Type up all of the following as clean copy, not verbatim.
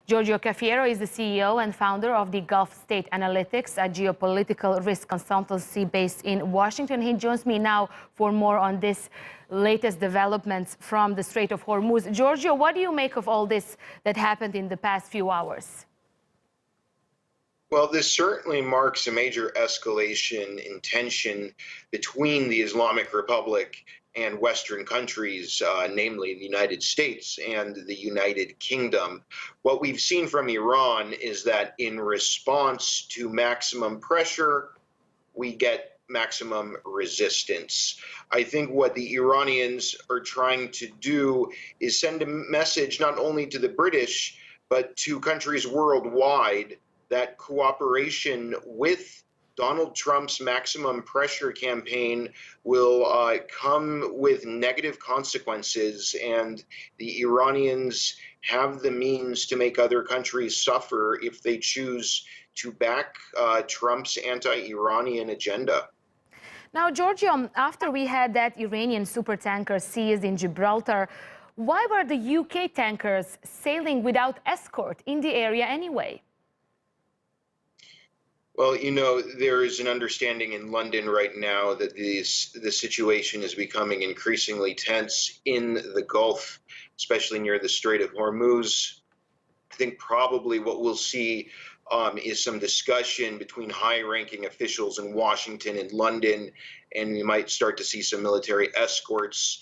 Giorgio Cafiero is the CEO and founder of the Gulf State Analytics, a geopolitical risk consultancy based in Washington. He joins me now for more on this latest developments from the Strait of Hormuz. Giorgio, what do you make of all this that happened in the past few hours? Well, this certainly marks a major escalation in tension between the Islamic Republic and Western countries, namely the United States and the United Kingdom. What we've seen from Iran is that in response to maximum pressure, we get maximum resistance. I think what the Iranians are trying to do is send a message not only to the British, but to countries worldwide that cooperation with Donald Trump's maximum pressure campaign will come with negative consequences, and the Iranians have the means to make other countries suffer if they choose to back Trump's anti-Iranian agenda. Now, Giorgio, after we had that Iranian supertanker seized in Gibraltar, why were the UK tankers sailing without escort in the area anyway? Well, you know, there is an understanding in London right now that the situation is becoming increasingly tense in the Gulf, especially near the Strait of Hormuz. I think probably what we'll see is some discussion between high-ranking officials in Washington and London, and we might start to see some military escorts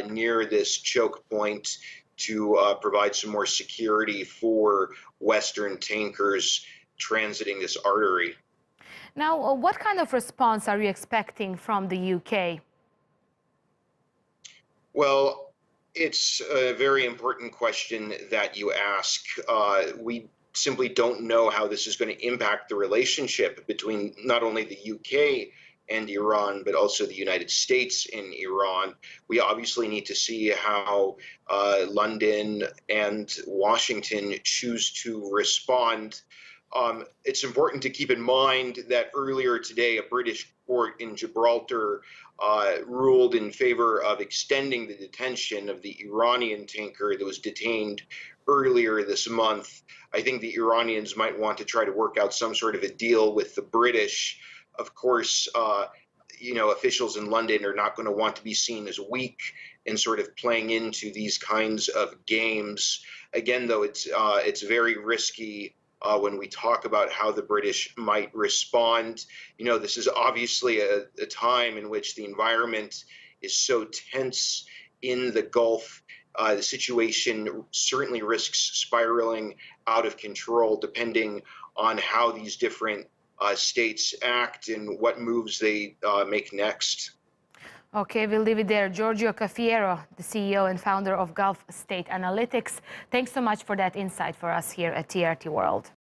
near this choke point to provide some more security for Western tankers transiting this artery. Now, what kind of response are you expecting from the UK? Well, it's a very important question that you ask. We simply don't know how this is going to impact the relationship between not only the UK and Iran, but also the United States and Iran. We obviously need to see how London and Washington choose to respond. It's important to keep in mind that earlier today, a British court in Gibraltar ruled in favor of extending the detention of the Iranian tanker that was detained earlier this month. I think the Iranians might want to try to work out some sort of a deal with the British. Of course, you know, officials in London are not going to want to be seen as weak in sort of playing into these kinds of games. Again, though, it's very risky when we talk about how the British might respond. You know, this is obviously a time in which the environment is so tense in the Gulf. The situation certainly risks spiraling out of control depending on how these different states act and what moves they make next. Okay, we'll leave it there. Giorgio Cafiero, the CEO and founder of Gulf State Analytics. Thanks so much for that insight for us here at TRT World.